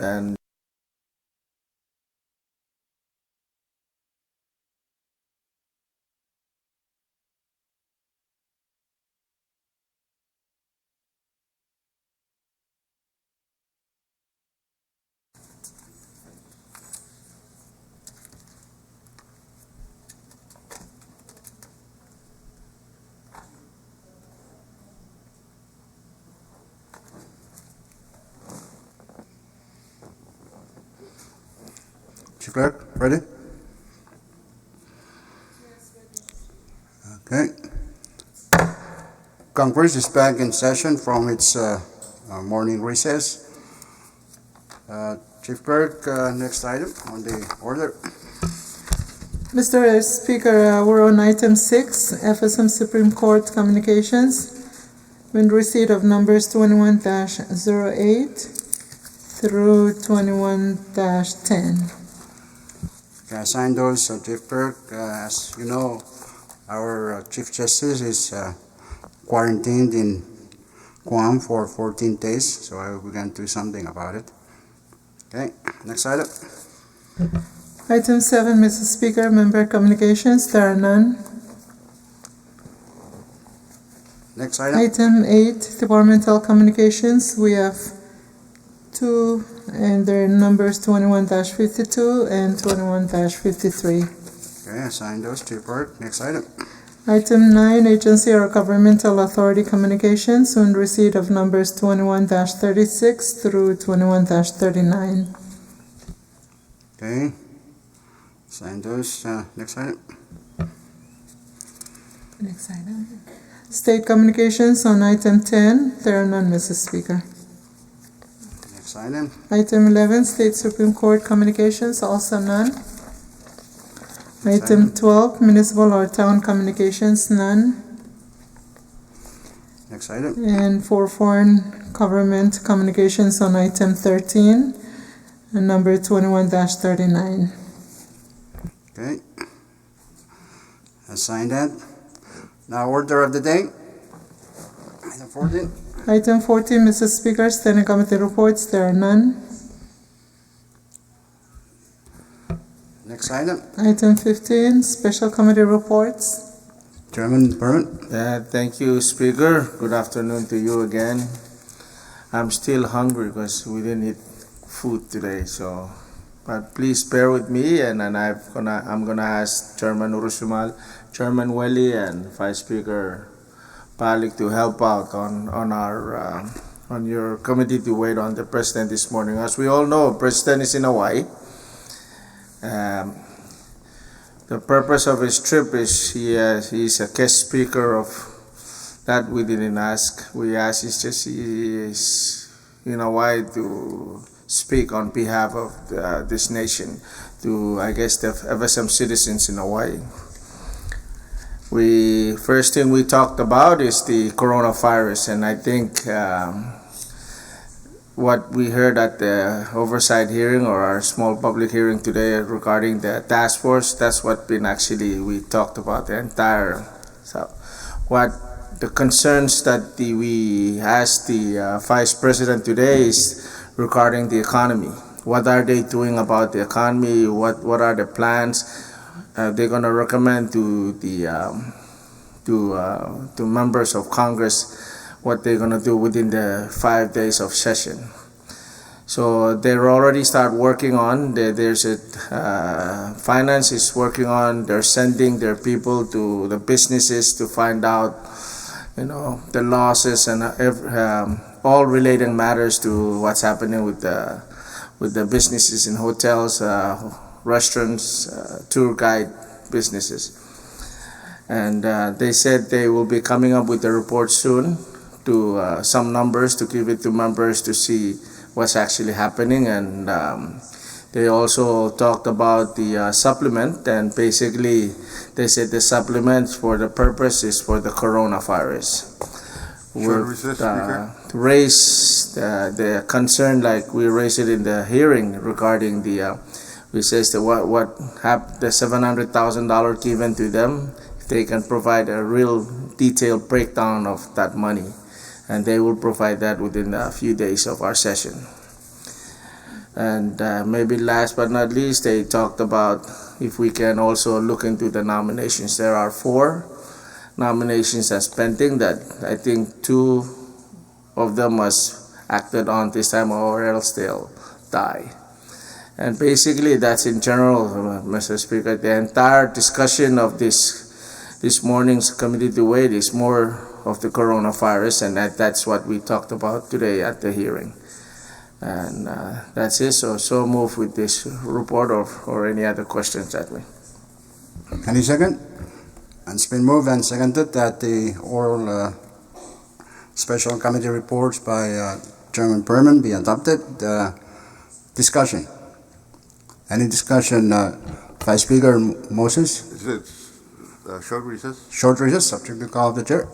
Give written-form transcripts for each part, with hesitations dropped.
And Chief Clerk, ready? Okay. Congress is back in session from its morning recess. Chief Clerk, next item on the order. Mr. Speaker, we're on item 6, FSM Supreme Court Communications. In receipt of numbers 21-08 through 21-10. Can I sign those, Chief Clerk? As you know, our Chief Justice is quarantined in Guam for 14 days, so we're going to do something about it. Okay, next item. Item 7, Mr. Speaker, member communications, there are none. Next item. Item 8, departmental communications, we have 2, and their numbers 21-52 and 21-53. Okay, I signed those, Chief Clerk. Next item. Item 9, agency or governmental authority communications, on receipt of numbers 21-36 through 21-39. Okay, sign those. Next item. Next item. State communications on item 10, there are none, Mr. Speaker. Next item. Item 11, State Supreme Court communications, also none. Item 12, municipal or town communications, none. Next item. And for foreign government communications on item 13, and number 21-39. Okay. I signed that. Now, order of the day. Item 14. Item 14, Mr. Speaker, standing committee reports, there are none. Next item. Item 15, special committee reports. Chairman Permit. thank you, Speaker. Good afternoon to you again. I'm still hungry because we didn't eat food today, so but please bear with me, and I'm gonna ask Chairman Urusumal, Chairman Welly, and Vice Speaker Palik to help out on our on your committee to wait on the President this morning. As we all know, President is in Hawaii. The purpose of his trip is he's a guest speaker of that we didn't ask. We asked he is in Hawaii to speak on behalf of this nation to, I guess, the FSM citizens in Hawaii. First thing we talked about is the coronavirus, and I think what we heard at the oversight hearing or our small public hearing today regarding the task force, that's what we talked about the entire. So what the concerns that we asked the Vice President today is regarding the economy. What are they doing about the economy? What are the plans they're going to recommend to the to members of Congress, what they're going to do within the 5 days of session? So they're already start working on. There's a finance is working on. They're sending their people to the businesses to find out, the losses and all related matters to what's happening with the businesses in hotels, restaurants, tour guide businesses. And they said they will be coming up with a report soon to some numbers to give it to members to see what's actually happening. And they also talked about the supplement, and basically they said the supplement for the purpose is for the coronavirus. To raise the concern like we raised it in the hearing regarding the we says that what have the $700,000 given to them, if they can provide a real detailed breakdown of that money, and they will provide that within a few days of our session. And maybe last but not least, they talked about if we can also look into the nominations. There are 4 nominations that's pending that I think 2 of them was acted on this time or else they'll die. And basically that's in general, Mr. Speaker. The entire discussion of this morning's committee to wait is more of the coronavirus, and that's what we talked about today at the hearing. And that's it. So move with this report or any other questions that way. Any second? And it's been moved and seconded that the oral special committee reports by Chairman Perman be adopted. Discussion. Any discussion? Vice Speaker Moses? Is it a short recess? Short recess, subject to call of the chair.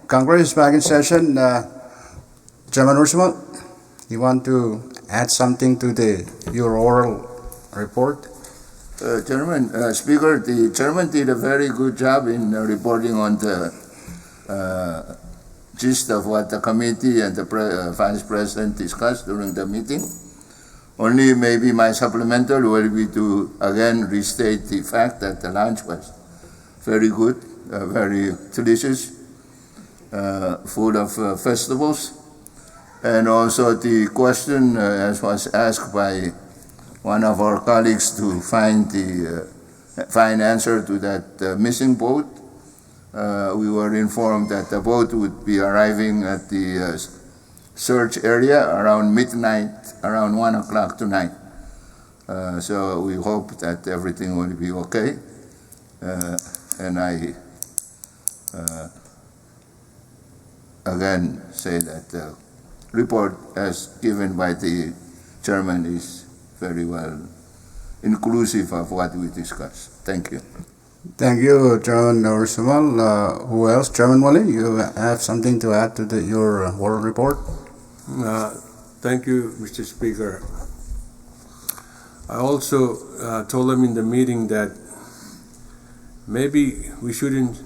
Congress is back in session. Chairman Ursumal, you want to add something to your oral report? Chairman, Speaker, the chairman did a very good job in reporting on the gist of what the committee and the Vice President discussed during the meeting. Only maybe my supplemental will be to again restate the fact that the lunch was very good, very delicious, full of vegetables, and also the question, as was asked by one of our colleagues, to find answer to that missing boat. We were informed that the boat would be arriving at the search area around midnight, around 1 o'clock tonight. So we hope that everything will be okay. And I again say that the report as given by the chairman is very well inclusive of what we discussed. Thank you. Thank you, Chairman Ursumal. Who else? Chairman Wally, you have something to add to your oral report? Thank you, Mr. Speaker. I also told them in the meeting that maybe we shouldn't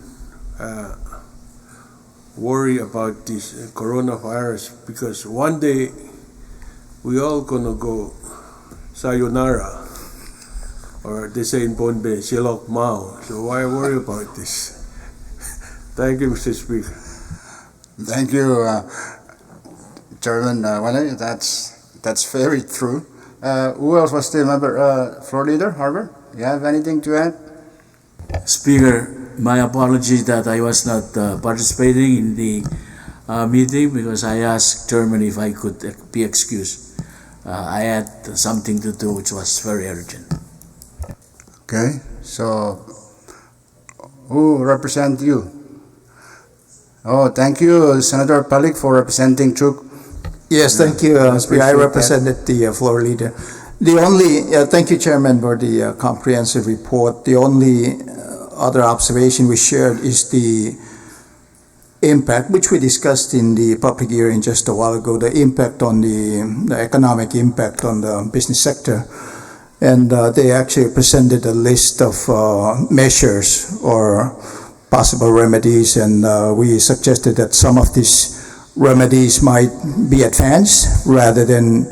worry about this coronavirus, because one day we all gonna go sayonara, or they say in Bonbe, silok mao. So why worry about this? Thank you, Mr. Speaker. Thank you, Chairman Wally. That's very true. Who else was the member? Floor Leader Harbour, you have anything to add? Speaker, my apologies that I was not participating in the meeting because I asked Chairman if I could be excused. I had something to do which was very urgent. Okay, so who represents you? Oh, thank you, Senator Palik, for representing Chuk. Yes, thank you, Speaker. I represented the floor leader. The only, thank you, Chairman, for the comprehensive report. The only other observation we shared is the impact, which we discussed in the public hearing just a while ago, the impact on the economic impact on the business sector. And they actually presented a list of measures or possible remedies, and we suggested that some of these remedies might be advanced rather than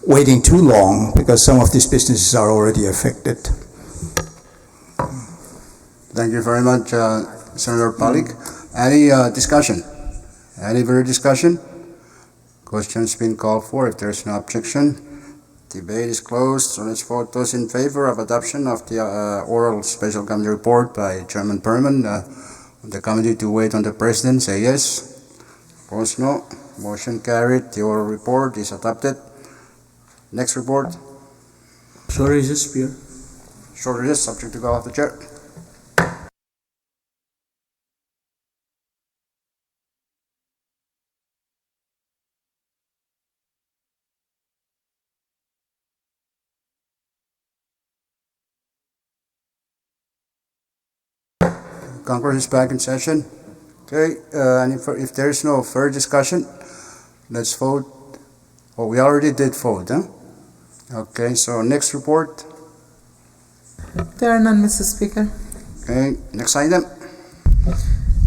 waiting too long, because some of these businesses are already affected. Thank you very much, Senator Palik. Any discussion? Any further discussion? Question's been called for. If there's no objection, debate is closed. So let's vote. Those in favor of adoption of the oral special committee report by Chairman Perman, the committee to wait on the President, say yes. Opposed, no. motion carried. Your report is adopted. Next report, Sorry, Mr. Speaker. short recess, subject to call of the chair. Congress is back in session. Okay, and if there is no further discussion, let's vote. Oh, we already did vote, huh? Okay, so next report. There are none, Mr. Speaker. Okay, next item.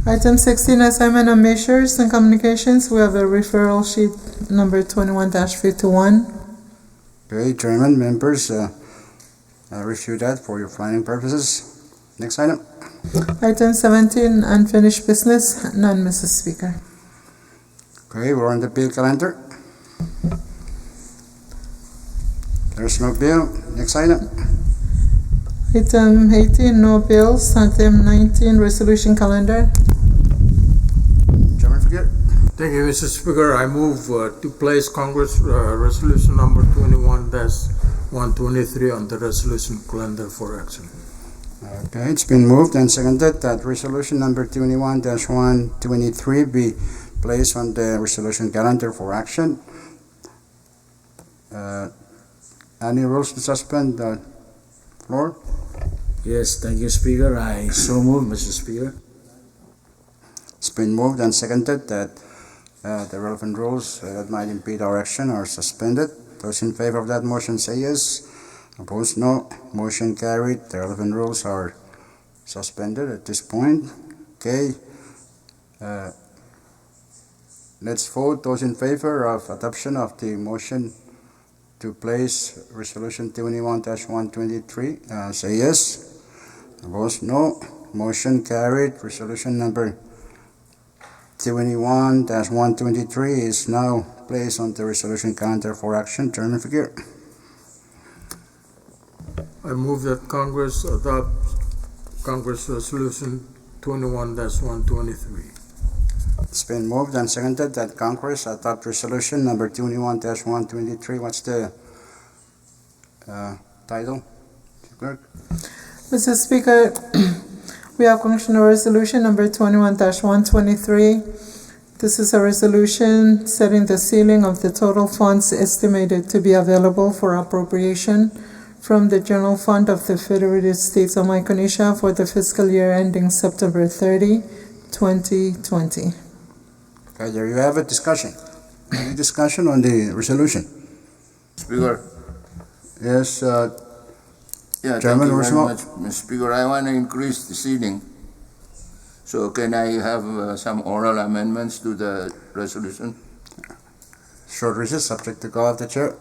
Item 16, assignment of measures and communications. We have a referral sheet number 21-51. Okay, Chairman, members, review that for your planning purposes. Next item. Item 17, unfinished business. None, Mr. Speaker. Okay, we're on the bill calendar. There's no bill. Next item. Item 18, no bills. Item 19, resolution calendar. Chairman Figueroa. Thank you, Mr. Speaker. I move to place Congress resolution number 21-123 on the resolution calendar for action. Okay, it's been moved and seconded that resolution number 21-123 be placed on the resolution calendar for action. Any rules to suspend the floor? Yes, thank you, Speaker. I so move, Mr. Speaker. It's been moved and seconded that the relevant rules that might impede our action are suspended. Those in favor of that motion say yes. Opposed, no. Motion carried. The relevant rules are suspended at this point. Okay. Let's vote. Those in favor of adoption of the motion to place resolution 21-123 say yes. Opposed, no. Motion carried. Resolution number 21-123 is now placed on the resolution calendar for action. Chairman Figueroa. I move that Congress adopt Congress resolution 21-123. It's been moved and seconded that Congress adopt resolution number 21-123. What's the title? Clerk? Mr. Speaker, we have Congressional Resolution number 21-123. This is a resolution setting the ceiling of the total funds estimated to be available for appropriation from the General Fund of the Federated States of Micronesia for the fiscal year ending September 30, 2020. Okay, there you have it. Discussion. Any discussion on the resolution? Speaker. Yes, Yeah, Chairman thank you very Roosevelt. much, Mr. Speaker. I want to increase the seating. So can I have some oral amendments to the resolution? short recess, subject to call of the chair.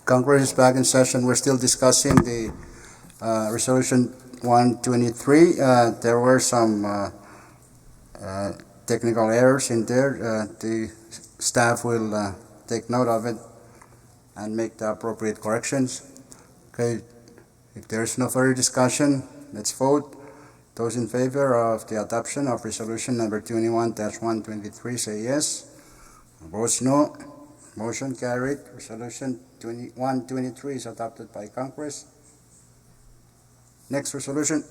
Congress is back in session. We're still discussing the resolution 123. There were some technical errors in there. The staff will take note of it and make the appropriate corrections. Okay, if there is no further discussion, let's vote. Those in favor of the adoption of resolution number 21-123 say yes. Opposed, no. Motion carried. Resolution 2123 is adopted by Congress. Next resolution.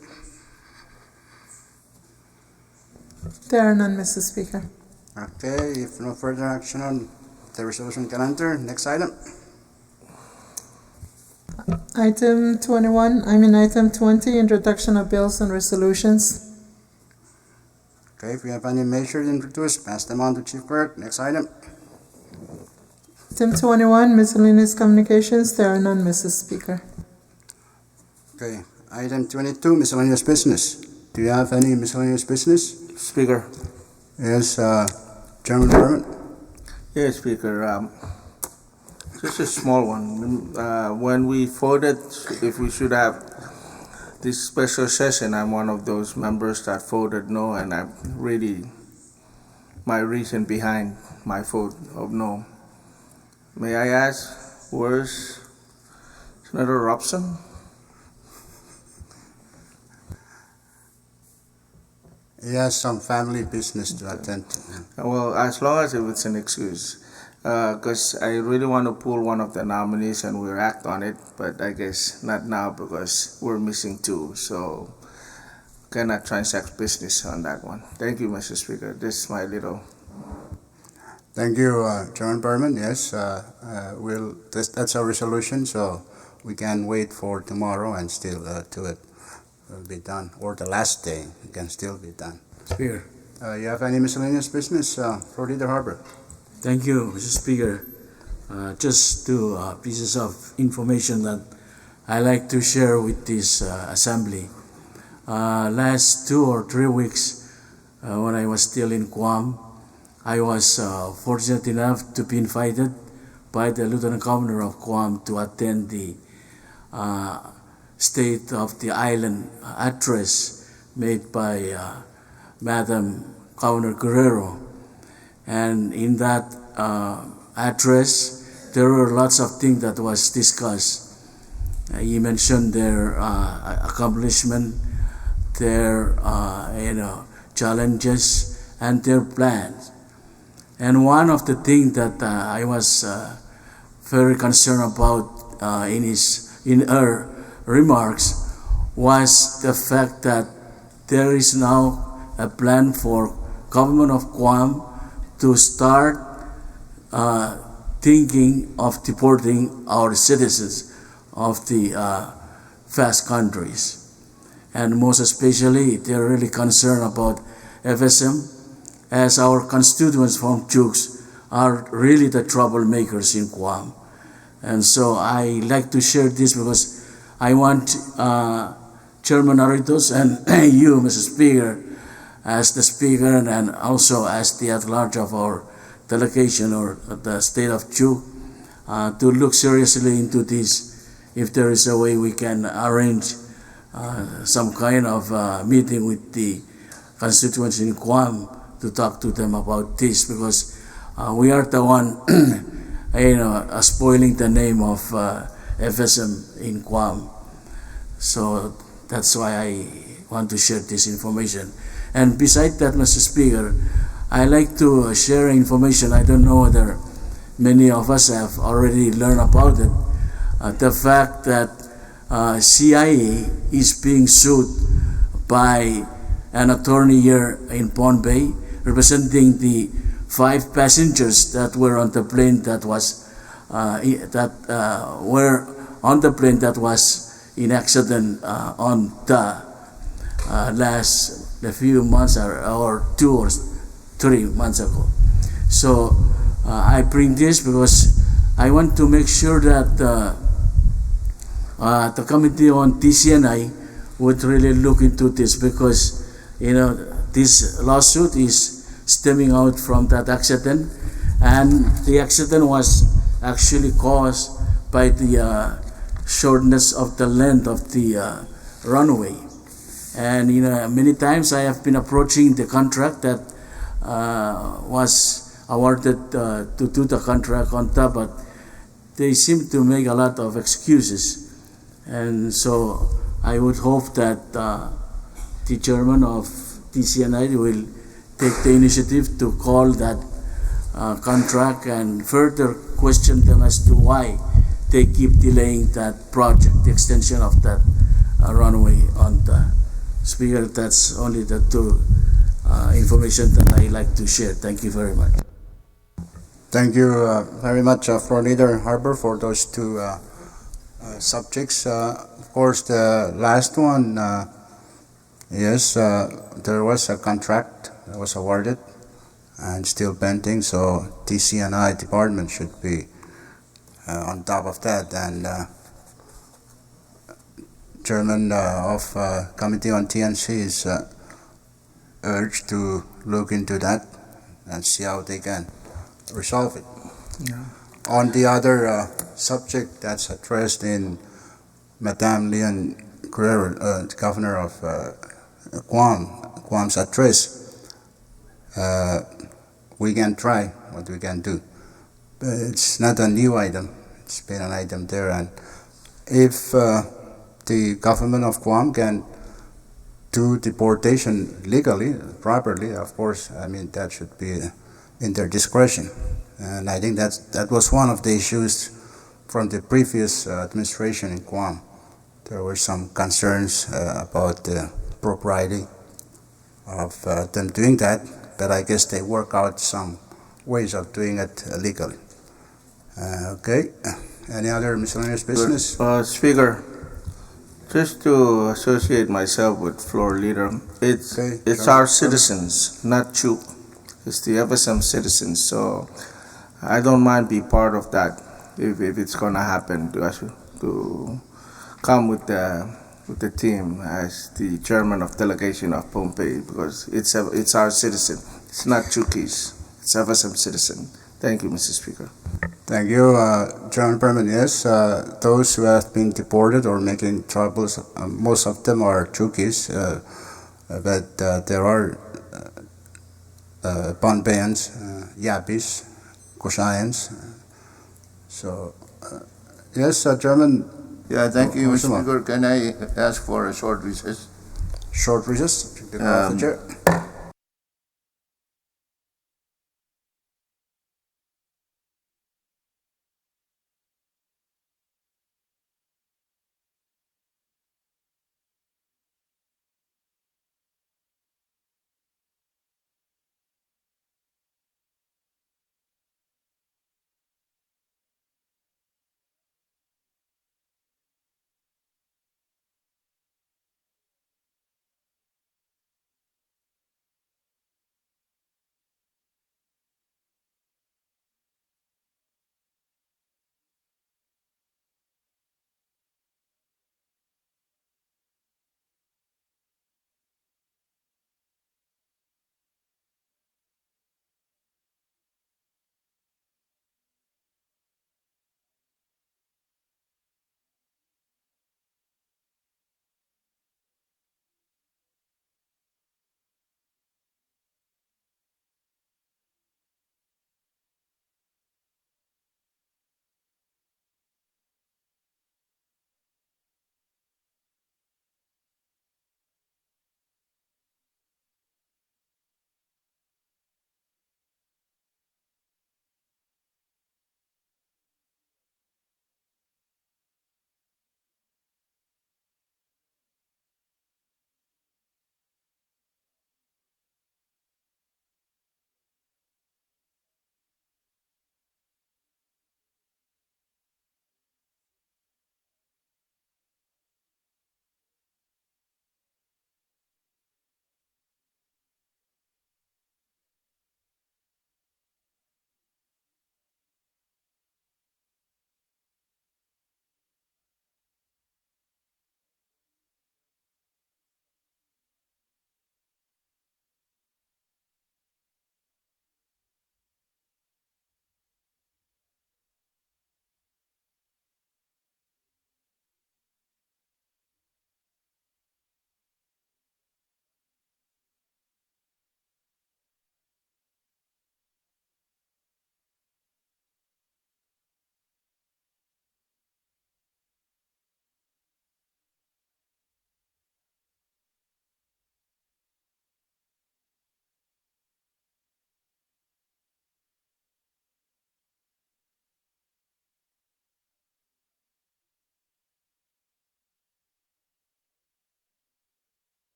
There are none, Mr. Speaker. Okay, if no further action on the resolution can enter, next item. Item 20, introduction of bills and resolutions. Okay, if we have any measures introduced, pass them on to Chief Clerk. Next item. Item 21, miscellaneous communications. There are none, Mr. Speaker. Okay, item 22, miscellaneous business. Do you have any miscellaneous business? Speaker. Yes, Chairman Berman. Yes, Speaker. Just a small one. When we voted if we should have this special session, I'm one of those members that voted no, and I'm really my reason behind my vote of no. May I ask, where's Senator Robson? He has some family business to attend to. Well, as long as if it's an excuse, because I really want to pull one of the nominees and we'll act on it, but I guess not now because we're missing two, so cannot transact business on that one. Thank you, Mr. Speaker. This is my little. Thank you, Chairman Berman. Yes, that's our resolution, so we can wait for tomorrow and still do it. Will be done, or the last day it can still be done. Speaker. You have any miscellaneous business, for Leader Harbor? Thank you, Mr. Speaker. Just two pieces of information that I like to share with this assembly. Last 2 or 3 weeks, when I was still in Guam, I was fortunate enough to be invited by the Lieutenant Governor of Guam to attend the State of the Island address made by Madam Governor Guerrero. And in that address, there were lots of things that was discussed. He mentioned their accomplishment, their challenges, and their plans. And one of the things that I was very concerned about in her remarks was the fact that there is now a plan for government of Guam to start thinking of deporting our citizens of the fast countries. And most especially, they're really concerned about FSM, as our constituents from Chooks are really the troublemakers in Guam. And so I like to share this because I want Chairman Aritos and you, Mr. Speaker, as the Speaker and also as the at-large of our delegation or the state of Chook, to look seriously into this. If there is a way we can arrange some kind of meeting with the constituents in Guam to talk to them about this, because we are the one spoiling the name of FSM in Guam. So that's why I want to share this information. And besides that, Mr. Speaker, I like to share information. I don't know whether many of us have already learned about it. The fact that CIA is being sued by an attorney here in Palm Bay, representing the 5 passengers that were on the plane that was in accident on the a few months or 2 or 3 months ago. So I bring this because I want to make sure that the Committee on TCNI would really look into this, because this lawsuit is stemming out from that accident, and the accident was actually caused by the shortness of the length of the runway. And many times I have been approaching the contract that was awarded to do the contract on top, but they seem to make a lot of excuses. And so I would hope that the chairman of TCNI will take the initiative to call that contract and further question them as to why they keep delaying that project, the extension of that runway on the Speaker. That's only the 2 information that I like to share. Thank you very much. Thank you very much, Floor Leader Harbour, for those two subjects. Of course, the last one, yes, there was a contract that was awarded and still pending, so TCNI department should be on top of that. And Chairman of Committee on TNC is urged to look into that and see how they can resolve it. On the other subject that's addressed in Madame Leon Guerrero, the governor of Guam's address, we can try what we can do. But it's not a new item. It's been an item there, and if the government of Guam can do deportation legally, properly, of course, I mean, that should be in their discretion. And I think that was one of the issues from the previous administration in Guam. There were some concerns about the propriety of them doing that, but I guess they work out some ways of doing it legally. Okay, any other miscellaneous business? Speaker, just to associate myself with floor leader, it's our citizens, not you. It's the FSM citizens, so I don't mind be part of that if it's gonna happen to come with the team as the chairman of delegation of Pohnpei, because it's our citizen. It's not Chuki's. It's FSM citizen. Thank you, Mr. Speaker. Thank you, Chairman Perman. Yes, those who have been deported or making troubles, most of them are Chukis, but there are Pohnpeians, Yapis, Kosayans. So, yes, Chairman. Yeah, thank you, Mr. Councilman. Speaker. Can I ask for a short recess? Short recess. The call of the chair.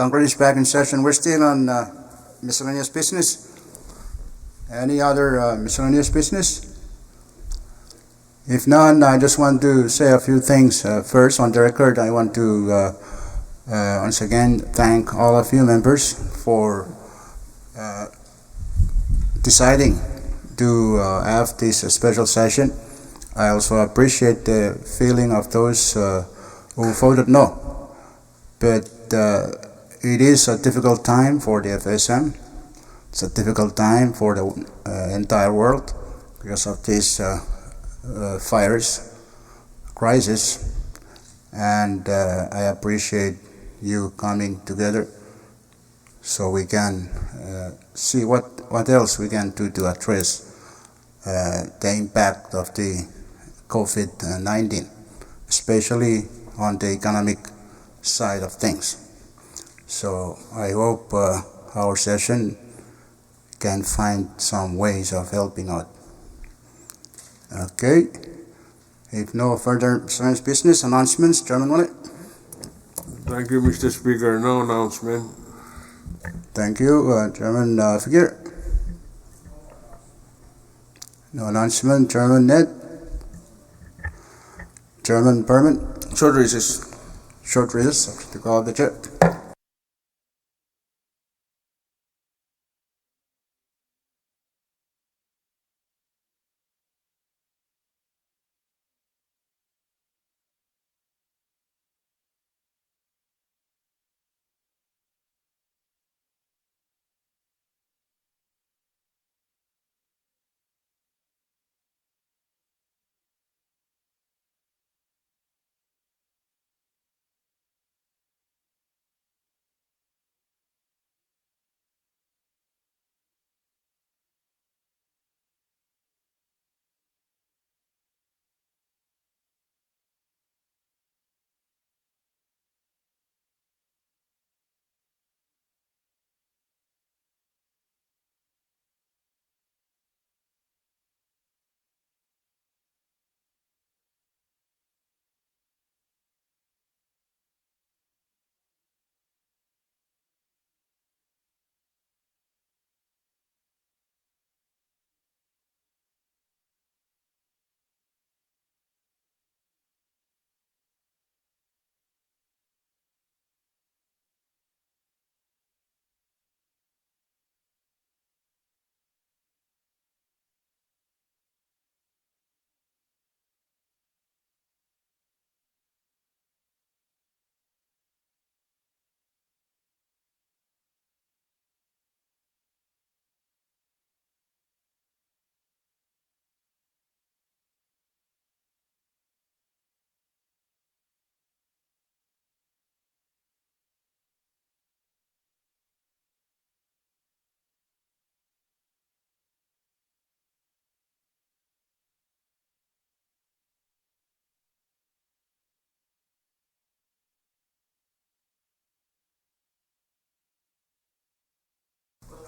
Congress is back in session. We're still on miscellaneous business. Any other miscellaneous business? If none, I just want to say a few things. First, on the record, I want to once again thank all of you members for deciding to have this special session. I also appreciate the feeling of those who voted no. But it is a difficult time for the FSM. It's a difficult time for the entire world because of this virus crisis, and I appreciate you coming together so we can see what else we can do to address the impact of the COVID-19, especially on the economic side of things. So I hope our session can find some ways of helping out. Okay. If no further business, announcements, Chairman Wallet. Thank you, Mr. Speaker. No announcement. Thank you, Chairman Figueroa. No announcement, Chairman Ned. Chairman Perman. Short recess. Short recess to call the chair.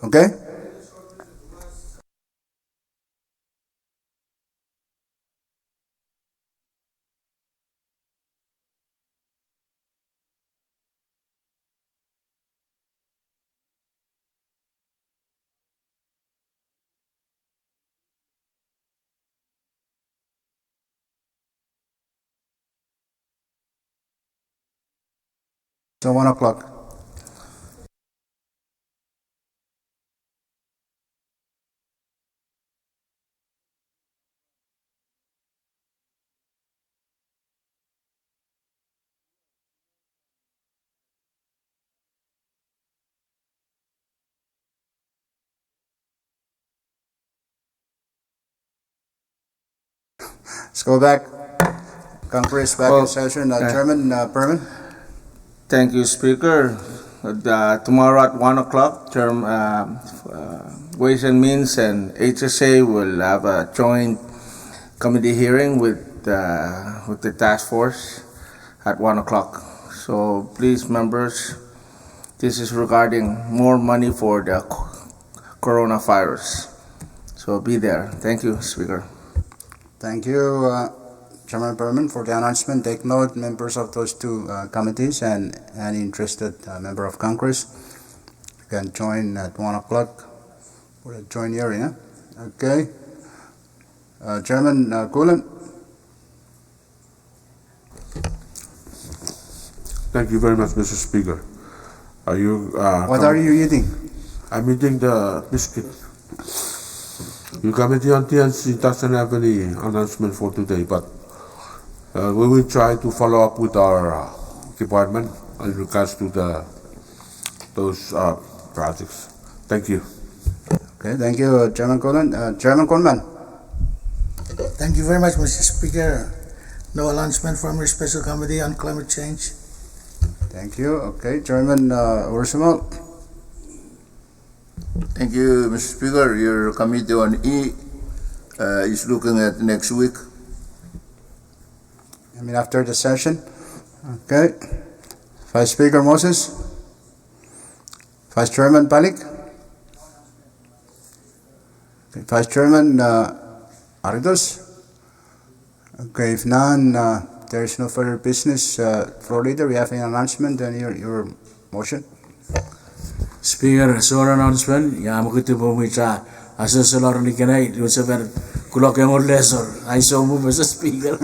Okay? So 1 o'clock. Let's go back. Congress back in session. Chairman Perman. Thank you, Speaker. Tomorrow at 1 o'clock, Ways and Means and HSA will have a joint committee hearing with the task force at 1 o'clock. So please, members, this is regarding more money for the coronavirus. So be there. Thank you, Speaker. Thank you, Chairman Berman for the announcement. Take note, members of those two committees and any interested member of Congress can join at 1 o'clock for the joint hearing. Okay. Chairman Kulan. Thank you very much, Mr. Speaker. What are you eating? I'm eating the biscuit. Your committee on TNC doesn't have any announcement for today, but we will try to follow up with our department in regards to those projects. Thank you. Okay, thank you, Chairman Kulan. Chairman Coleman. Thank you very much, Mr. Speaker. No announcement from your Special Committee on Climate Change. Thank you. Okay, Chairman Ursumal. Thank you, Mr. Speaker. Your committee on E is looking at next week. I mean, after the session. Okay. Vice Speaker Moses. Vice Chairman Palik. Okay. Vice Chairman Aridos. Okay, if none, there is no further business. Floor Leader, we have an announcement and your motion. Speaker, short announcement. Ya makuti po mo siya. Asa sa laro ni kanay, doon sa ver kulok yung lesor. I so move as a speaker.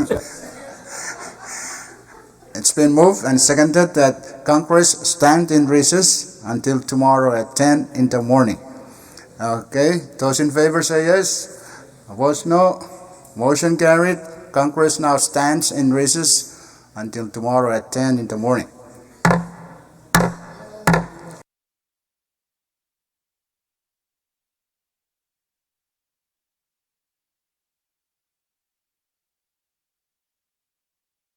It's been moved and seconded that Congress stand in recess until tomorrow at 10 in the morning. Okay, those in favor say yes. Opposed no. Motion carried. Congress now stands in recess until tomorrow at 10 in the morning.